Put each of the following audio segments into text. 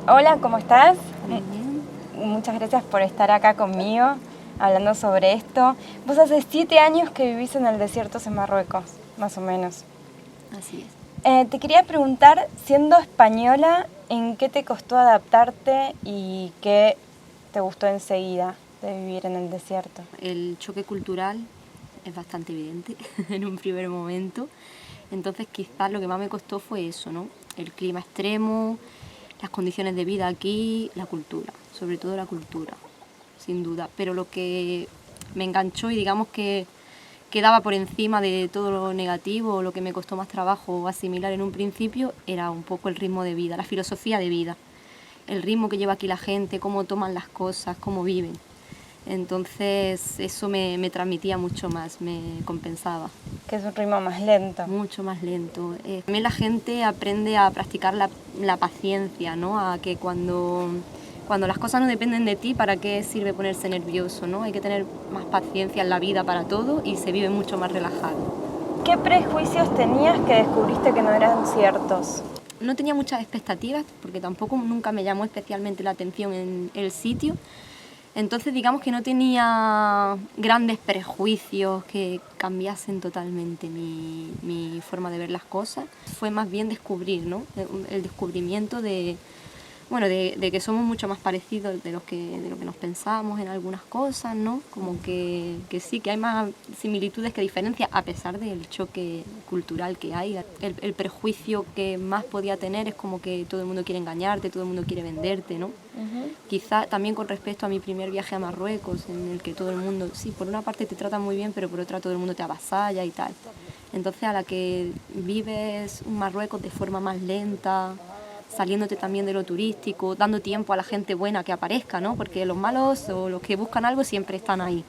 Hola, ¿cómo estás? Muy bien. Muchas gracias por estar acá conmigo hablando sobre esto. Vos hace 7 años que vivís en el desierto en Marruecos, más o menos. Así es. Te quería preguntar, siendo española, ¿en qué te costó adaptarte y qué te gustó enseguida de vivir en el desierto? El choque cultural es bastante evidente en un primer momento. Entonces quizás lo que más me costó fue eso, ¿no? El clima extremo, las condiciones de vida aquí, la cultura, sobre todo la cultura, sin duda. Pero lo que me enganchó y digamos que quedaba por encima de todo lo negativo, lo que me costó más trabajo asimilar en un principio, era un poco el ritmo de vida, la filosofía de vida. El ritmo que lleva aquí la gente, cómo toman las cosas, cómo viven. Entonces eso me transmitía mucho más, me compensaba. Que es un ritmo más lento. Mucho más lento. También la gente aprende a practicar la paciencia, ¿no? A que cuando las cosas no dependen de ti, ¿para qué sirve ponerse nervioso, ¿no? Hay que tener más paciencia en la vida para todo y se vive mucho más relajado. ¿Qué prejuicios tenías que descubriste que no eran ciertos? No tenía muchas expectativas porque tampoco nunca me llamó especialmente la atención en el sitio. Entonces digamos que no tenía grandes prejuicios que cambiasen totalmente mi forma de ver las cosas. Fue más bien descubrir, ¿no? El descubrimiento de que somos mucho más parecidos de lo que nos pensábamos en algunas cosas, ¿no? Como que sí, que hay más similitudes que diferencias, a pesar del choque cultural que hay. El prejuicio que más podía tener es como que todo el mundo quiere engañarte, todo el mundo quiere venderte, ¿no? Quizá también con respecto a mi primer viaje a Marruecos, en el que todo el mundo, sí, por una parte te trata muy bien, pero por otra todo el mundo te avasalla y tal. Entonces a la que vives un Marruecos de forma más lenta, saliéndote también de lo turístico, dando tiempo a la gente buena que aparezca, ¿no? Porque los malos o los que buscan algo siempre están ahí,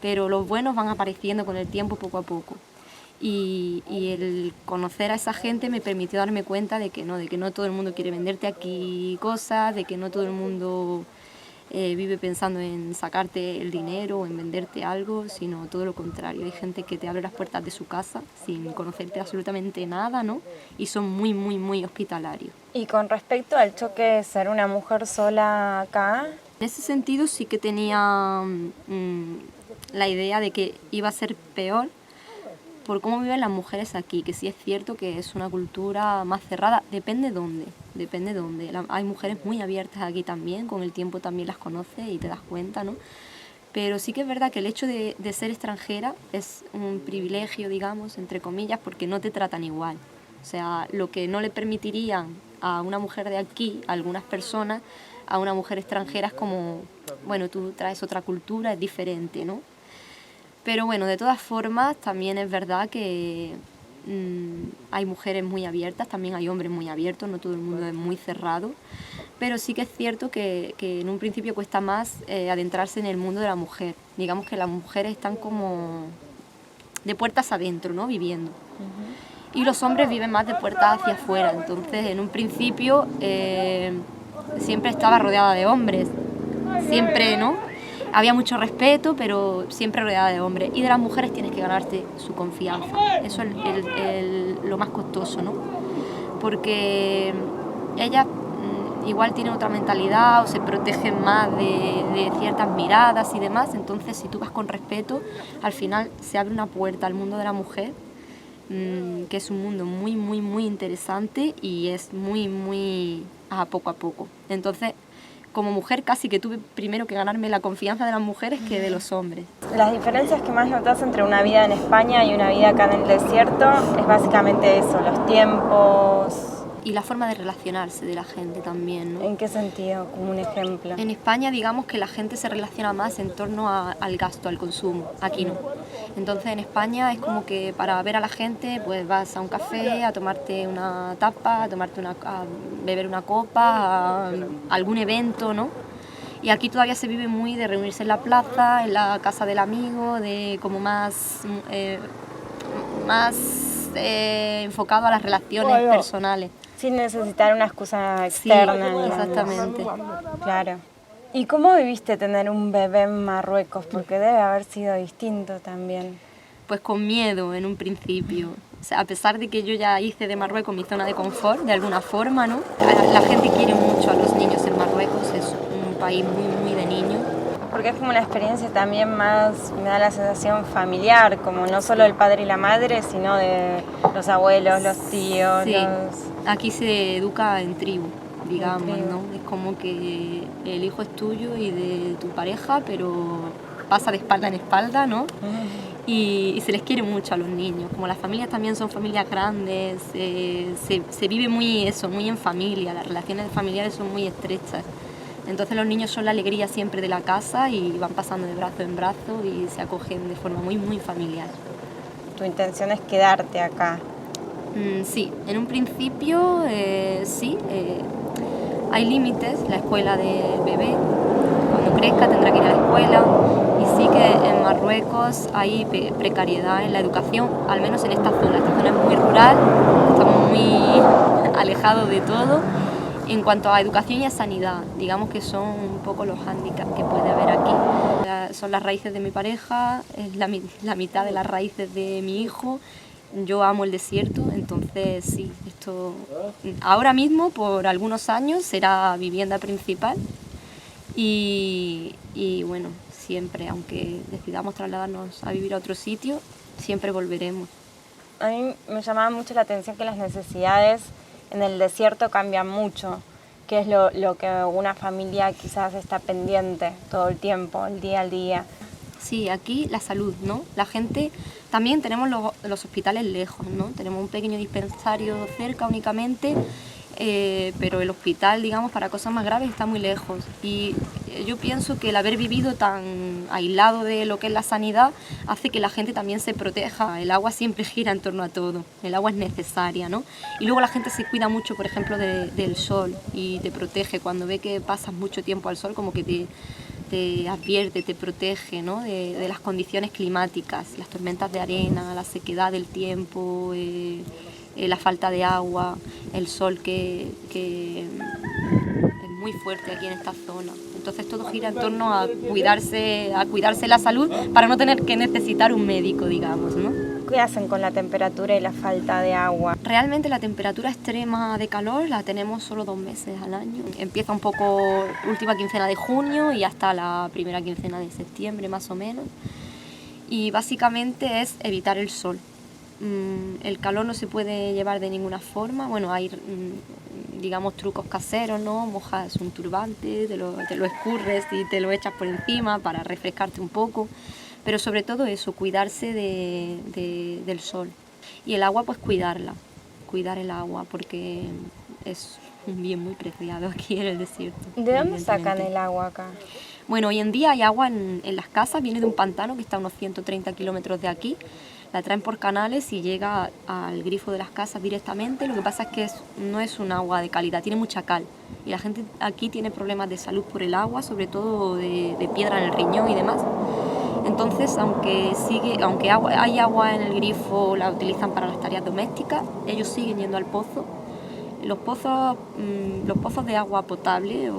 pero los buenos van apareciendo con el tiempo poco a poco. Y el conocer a esa gente me permitió darme cuenta de que no todo el mundo quiere venderte aquí cosas, de que no todo el mundo vive pensando en sacarte el dinero o en venderte algo, sino todo lo contrario. Hay gente que te abre las puertas de su casa sin conocerte absolutamente nada, ¿no? Y son muy, muy, muy hospitalarios. Y con respecto al choque de ser una mujer sola acá, En ese sentido sí que tenía la idea de que iba a ser peor por cómo viven las mujeres aquí, que sí es cierto que es una cultura más cerrada, depende dónde. Hay mujeres muy abiertas aquí también, con el tiempo también las conoces y te das cuenta, ¿no? Pero sí que es verdad que el hecho de ser extranjera es un privilegio, digamos, entre comillas, porque no te tratan igual. O sea, lo que no le permitirían a una mujer de aquí, a algunas personas, a una mujer extranjera es como, bueno, tú traes otra cultura, es diferente, ¿no? Pero bueno, de todas formas, también es verdad que hay mujeres muy abiertas, también hay hombres muy abiertos, no todo el mundo es muy cerrado, pero sí que es cierto que en un principio cuesta más adentrarse en el mundo de la mujer. Digamos que las mujeres están como de puertas adentro, ¿no? Viviendo. Y los hombres viven más de puertas hacia afuera, entonces en un principio siempre estaba rodeada de hombres, siempre, ¿no? Había mucho respeto, pero siempre rodeada de hombres. Y de las mujeres tienes que ganarte su confianza. Eso es lo más costoso, ¿no? Porque ellas igual tienen otra mentalidad o se protegen más de ciertas miradas y demás. Entonces, si tú vas con respeto, al final se abre una puerta al mundo de la mujer, que es un mundo muy, muy, muy interesante y es muy, muy a poco. Entonces, como mujer casi que tuve primero que ganarme la confianza de las mujeres que de los hombres. las diferencias que más notas entre una vida en España y una vida acá en el desierto es básicamente eso, los tiempos. Y la forma de relacionarse de la gente también, ¿no? ¿En qué sentido? Como un ejemplo. En España, digamos que la gente se relaciona más en torno al gasto, al consumo. Aquí no. Entonces, en España es como que para ver a la gente, pues vas a un café a tomarte una tapa, a beber una copa, a algún evento, ¿no? Y aquí todavía se vive muy de reunirse en la plaza, en la casa del amigo, de como más enfocado a las relaciones personales. Sin necesitar una excusa externa. Sí, digamos. exactamente. Claro. ¿Y cómo viviste tener un bebé en Marruecos? Porque debe haber sido distinto también. Pues con miedo en un principio. O sea, a pesar de que yo ya hice de Marruecos mi zona de confort, de alguna forma, ¿no? La gente quiere mucho a los niños país muy de niños. Porque es como una experiencia también más, me da la sensación familiar, como no solo el padre y la madre, sino de los abuelos, los tíos, Sí, aquí se educa en tribu, digamos, ¿no? Es como que el hijo es tuyo y de tu pareja, pero pasa de espalda en espalda, ¿no? Y se les quiere mucho a los niños. Como las familias también son familias grandes, se vive muy en familia, las relaciones familiares son muy estrechas. Entonces los niños son la alegría siempre de la casa y van pasando de brazo en brazo y se acogen de forma muy familiar. ¿Tu intención es quedarte acá? Sí, en un principio sí. Hay límites, la escuela del bebé, cuando crezca tendrá que ir a la escuela, y sí que en Marruecos hay precariedad en la educación, al menos en esta zona. Esta zona es muy rural, estamos muy alejados de todo. En cuanto a educación y a sanidad, digamos que son un poco los hándicaps que puede haber aquí. Son las raíces de mi pareja, es la mitad de las raíces de mi hijo. Yo amo el desierto, entonces sí, esto ahora mismo por algunos años será vivienda principal y bueno, siempre, aunque decidamos trasladarnos a vivir a otro sitio, siempre volveremos. A mí me llamaba mucho la atención que las necesidades en el desierto cambian mucho, que es lo que una familia quizás está pendiente todo el tiempo, el día al día. Sí, aquí la salud, ¿no? La gente, también tenemos los hospitales lejos, ¿no? Tenemos un pequeño dispensario cerca únicamente, pero el hospital, digamos, para cosas más graves está muy lejos. Y yo pienso que el haber vivido tan aislado de lo que es la sanidad hace que la gente también se proteja. El agua siempre gira en torno a todo, el agua es necesaria, ¿no? Y luego la gente se cuida mucho, por ejemplo, del sol y te protege. Cuando ve que pasas mucho tiempo al sol, como que te advierte, te protege, ¿no? de las condiciones climáticas, las tormentas de arena, la sequedad del tiempo, la falta de agua, el sol que es muy fuerte aquí en esta zona. Entonces todo gira en torno a cuidarse la salud para no tener que necesitar un médico, digamos, ¿no? ¿Qué hacen con la temperatura y la falta de agua? Realmente la temperatura extrema de calor la tenemos solo 2 meses al año. Empieza un poco última quincena de junio y hasta la primera quincena de septiembre más o menos. Y básicamente es evitar el sol. El calor no se puede llevar de ninguna forma. Bueno, hay digamos trucos caseros, ¿no? Mojas un turbante, te lo escurres y te lo echas por encima para refrescarte un poco. Pero sobre todo eso, cuidarse del sol. Y el agua, pues cuidar el agua, porque es un bien muy preciado aquí en el desierto. ¿De dónde sacan el agua acá? Bueno, hoy en día hay agua en las casas, viene de un pantano que está a unos 130 kilómetros de aquí. La traen por canales y llega al grifo de las casas directamente. Lo que pasa es que no es un agua de calidad, tiene mucha cal. Y la gente aquí tiene problemas de salud por el agua, sobre todo de piedra en el riñón y demás. Entonces, aunque hay agua en el grifo, la utilizan para las tareas domésticas, ellos siguen yendo al pozo. Los pozos de agua potable,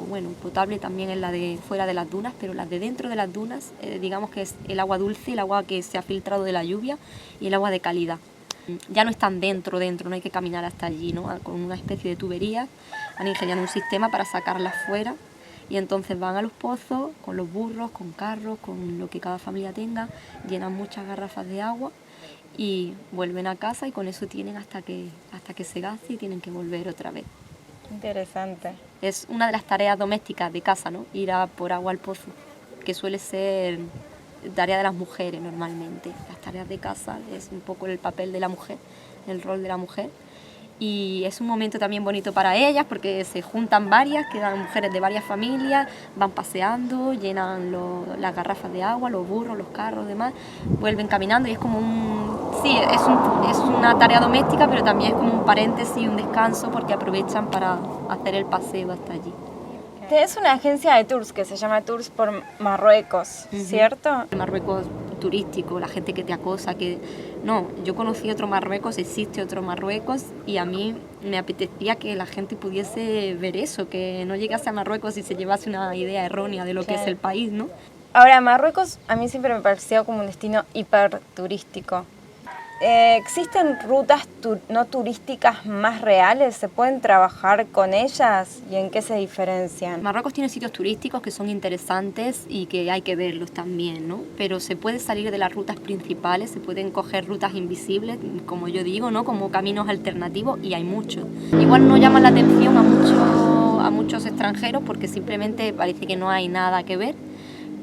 bueno, potable también es la de fuera de las dunas, pero las de dentro de las dunas, digamos que es el agua dulce, el agua que se ha filtrado de la lluvia y el agua de calidad. Ya no están dentro, no hay que caminar hasta allí, ¿no? Con una especie de tubería han ingeniado un sistema para sacarlas fuera. Y entonces van a los pozos con los burros, con carros, con lo que cada familia tenga, llenan muchas garrafas de agua y vuelven a casa y con eso tienen hasta que se gaste y tienen que volver otra vez. Interesante. Es una de las tareas domésticas de casa, ¿no? Ir a por agua al pozo, que suele ser tarea de las mujeres normalmente. Las tareas de casa es un poco el papel de la mujer, el rol de la mujer. Y es un momento también bonito para ellas porque se juntan varias, quedan mujeres de varias familias, van paseando, llenan las garrafas de agua, los burros, los carros, demás, vuelven caminando y es como es una tarea doméstica, pero también es como un paréntesis, un descanso porque aprovechan para hacer el paseo hasta allí. Es una agencia de tours que se llama Tours por Marruecos, ¿cierto? Marruecos turístico, la gente que te acosa, no, yo conocí otro Marruecos, existe otro Marruecos y a mí me apetecía que la gente pudiese ver eso, que no llegase a Marruecos y se llevase una idea errónea de lo que es el país, ¿no? Ahora, Marruecos a mí siempre me pareció como un destino hiper turístico. ¿Existen rutas no turísticas más reales? ¿Se pueden trabajar con ellas? ¿Y en qué se diferencian? Marruecos tiene sitios turísticos que son interesantes y que hay que verlos también, ¿no? Pero se puede salir de las rutas principales, se pueden coger rutas invisibles, como yo digo, ¿no? Como caminos alternativos, y hay muchos. Igual no llaman la atención a muchos extranjeros porque simplemente parece que no hay nada que ver,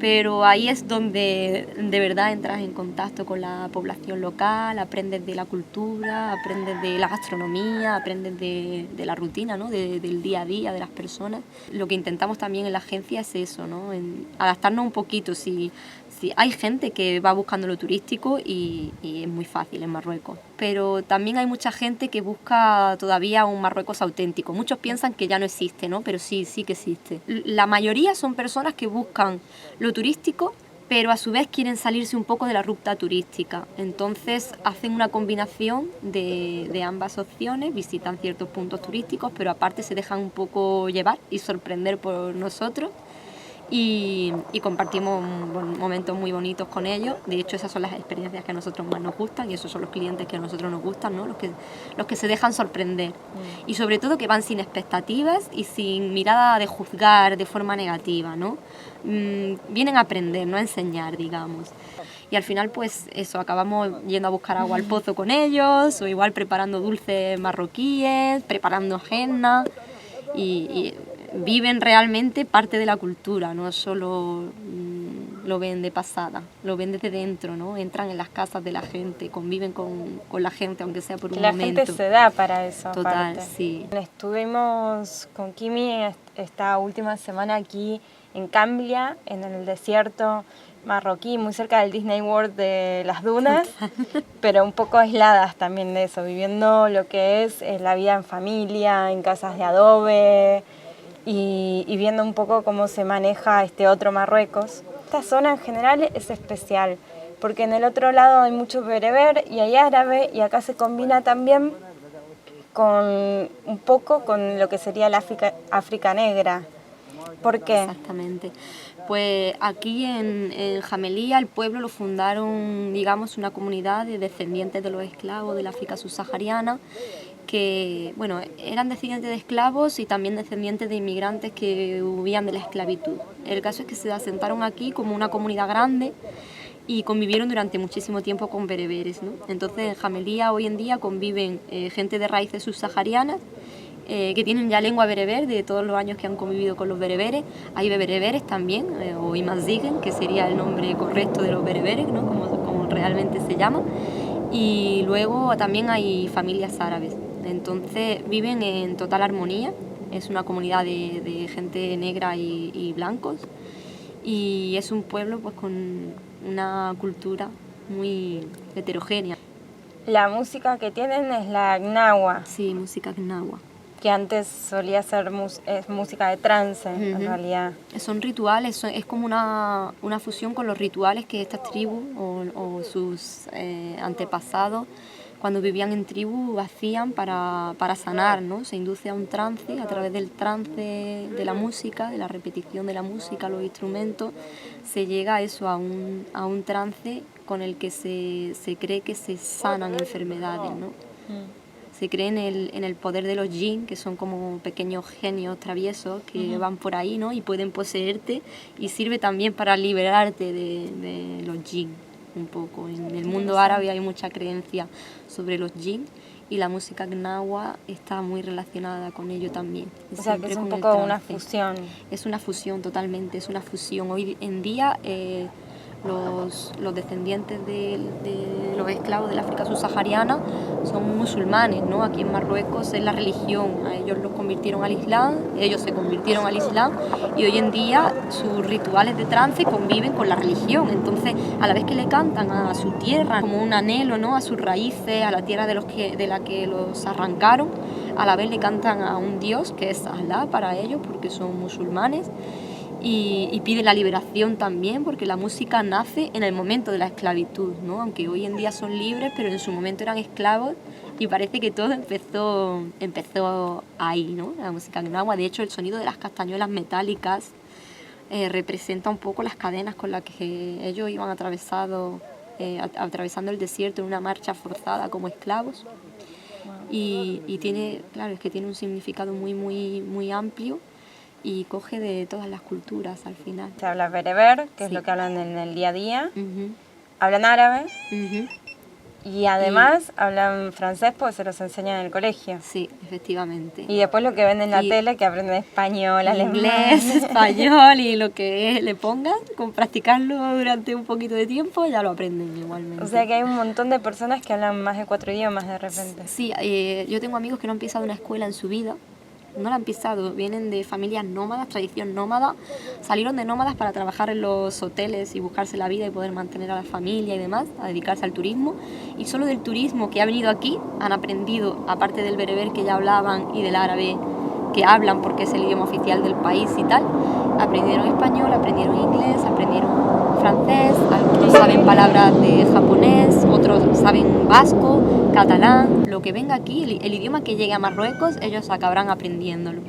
pero ahí es donde de verdad entras en contacto con la población local, aprendes de la cultura, aprendes de la gastronomía, aprendes de la rutina, ¿no? Del día a día de las personas. Lo que intentamos también en la agencia es eso, ¿no? Adaptarnos un poquito. Si hay gente que va buscando lo turístico y es muy fácil en Marruecos, pero también hay mucha gente que busca todavía un Marruecos auténtico. Muchos piensan que ya no existe, ¿no? Pero sí que existe. La mayoría son personas que buscan lo turístico, pero a su vez quieren salirse un poco de la ruta turística. Entonces hacen una combinación de ambas opciones, visitan ciertos puntos turísticos, pero aparte se dejan un poco llevar y sorprender por nosotros. Y compartimos momentos muy bonitos con ellos. De hecho, esas son las experiencias que a nosotros más nos gustan y esos son los clientes que a nosotros nos gustan, ¿no? Los que se dejan sorprender. Y sobre todo que van sin expectativas y sin mirada de juzgar de forma negativa, ¿no? Vienen a aprender, no a enseñar, digamos. Y al final, pues eso, acabamos yendo a buscar agua al pozo con ellos, o igual preparando dulces marroquíes, preparando henna, y viven realmente parte de la cultura, no solo lo ven de pasada, lo ven desde dentro, ¿no? Entran en las casas de la gente, conviven con la gente, aunque sea por un momento. La gente se da para eso. Total, aparte. sí. Estuvimos con Kimi esta última semana aquí en Camblia, en el desierto marroquí, muy cerca del Disney World de las dunas, pero un poco aisladas también de eso, viviendo lo que es la vida en familia, en casas de adobe, y viendo un poco cómo se maneja este otro Marruecos. Esta zona en general es especial, porque en el otro lado hay mucho bereber y hay árabe, y acá se combina también con un poco con lo que sería la África negra. ¿Por qué? Exactamente. Pues aquí en Jamelía el pueblo lo fundaron, digamos, una comunidad de descendientes de los esclavos del África subsahariana, que, bueno, eran descendientes de esclavos y también descendientes de inmigrantes que huían de la esclavitud. El caso es que se asentaron aquí como una comunidad grande y convivieron durante muchísimo tiempo con bereberes, ¿no? Entonces en Jamelía hoy en día conviven gente de raíces subsaharianas que tienen ya lengua bereber de todos los años que han convivido con los bereberes. Hay bereberes también, o imazigen, que sería el nombre correcto de los bereberes, ¿no? como realmente se llama. Y luego también hay familias árabes. Entonces viven en total armonía. Es una comunidad de gente negra y blancos. Y es un pueblo pues con una cultura muy heterogénea. La música que tienen es la gnawa. Sí, música gnawa. Que antes solía ser música de trance, en realidad. Son rituales, es como una fusión con los rituales que estas tribus o sus antepasados, cuando vivían en tribu, hacían para sanar, ¿no? Se induce a un trance, a través del trance de la música, de la repetición de la música, los instrumentos, se llega a eso, a un trance con el que se cree que se sanan enfermedades, ¿no? Se cree en el poder de los jinn, que son como pequeños genios traviesos que van por ahí, ¿no? Y pueden poseerte, y sirve también para liberarte de los jinn un poco. En el mundo árabe hay mucha creencia sobre los jinn y la música gnawa está muy relacionada con ello también. O sea, que es un poco una fusión. Es una fusión, totalmente, es una fusión. Hoy en día los descendientes de los esclavos del África subsahariana son musulmanes, ¿no? Aquí en Marruecos es la religión, a ellos los convirtieron al Islam, ellos se convirtieron al Islam, y hoy en día sus rituales de trance conviven con la religión. Entonces, a la vez que le cantan a su tierra como un anhelo, ¿no? A sus raíces, a la tierra de la que los arrancaron, a la vez le cantan a un Dios que es Alá para ellos, porque son musulmanes. Y pide la liberación también, porque la música nace en el momento de la esclavitud, ¿no? Aunque hoy en día son libres, pero en su momento eran esclavos, y parece que todo empezó ahí, ¿no? La música gnawa. De hecho, el sonido de las castañuelas metálicas representa un poco las cadenas con las que ellos iban atravesados atravesando el desierto en una marcha forzada como esclavos. Y tiene, claro, es que tiene un significado muy, muy, muy amplio y coge de todas las culturas al final. Se habla bereber, que es Sí. lo que hablan en el día a día. Ujú, Hablan árabe ujú. y además hablan francés porque se los enseñan en el colegio. Sí, efectivamente. Y después lo que ven en la Y tele, que aprenden español, inglés, alemán. español y lo que le pongan, con practicarlo durante un poquito de tiempo ya lo aprenden igualmente. O sea que hay un montón de personas que hablan más de 4 idiomas de repente. Sí, yo tengo amigos que no han pisado una escuela en su vida, no la han pisado, vienen de familias nómadas, tradición nómada, salieron de nómadas para trabajar en los hoteles y buscarse la vida y poder mantener a la familia y demás, a dedicarse al turismo, y solo del turismo que ha venido aquí han aprendido, aparte del bereber que ya hablaban y del árabe que hablan porque es el idioma oficial del país y tal, aprendieron español, aprendieron inglés, aprendieron francés, algunos saben palabras de japonés, otros saben vasco, catalán, lo que venga aquí, el idioma que llegue a Marruecos, ellos acabarán aprendiéndolo,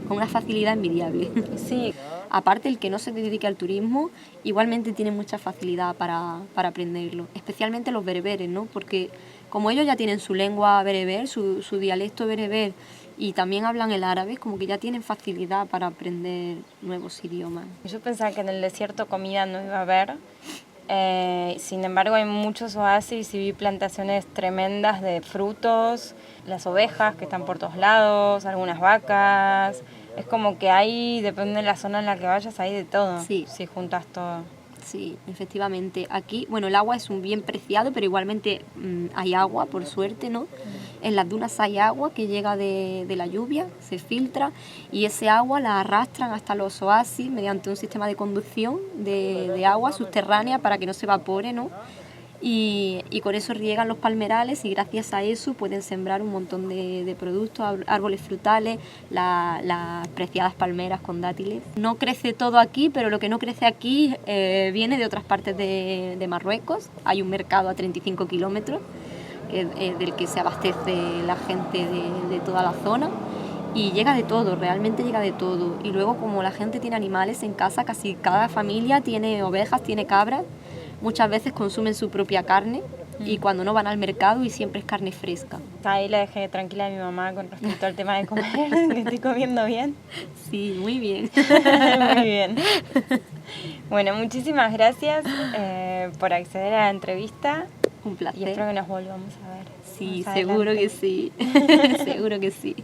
con una facilidad envidiable. Sí, Aparte, el que no se dedique al turismo, igualmente tiene mucha facilidad para aprenderlo, especialmente los bereberes, ¿no? Porque como ellos ya tienen su lengua bereber, su dialecto bereber, y también hablan el árabe, como que ya tienen facilidad para aprender nuevos idiomas. yo pensaba que en el desierto comida no iba a haber. Sin embargo, hay muchos oasis y vi plantaciones tremendas de frutos, las ovejas que están por todos lados, algunas vacas. Es como que hay, depende de la zona en la que vayas, hay de todo. Sí. Si juntas todo. Sí, efectivamente. Aquí, bueno, el agua es un bien preciado, pero igualmente hay agua, por suerte, ¿no? En las dunas hay agua que llega de la lluvia, se filtra y ese agua la arrastran hasta los oasis mediante un sistema de conducción de agua subterránea para que no se evapore, ¿no? Y con eso riegan los palmerales y gracias a eso pueden sembrar un montón de productos, árboles frutales, las preciadas palmeras con dátiles. No crece todo aquí, pero lo que no crece aquí viene de otras partes de Marruecos. Hay un mercado a 35 kilómetros del que se abastece la gente de toda la zona. Y llega de todo, realmente llega de todo. Y luego como la gente tiene animales en casa, casi cada familia tiene ovejas, tiene cabras. Muchas veces consumen su propia carne y cuando no van al mercado y siempre es carne fresca. Ahí la dejé tranquila a mi mamá con respecto al tema de comer, que estoy comiendo bien. Sí, muy bien. Muy bien. Bueno, muchísimas gracias por acceder a la entrevista Un y placer. espero que nos volvamos a ver. Sí, más seguro adelante. que sí. Seguro que sí.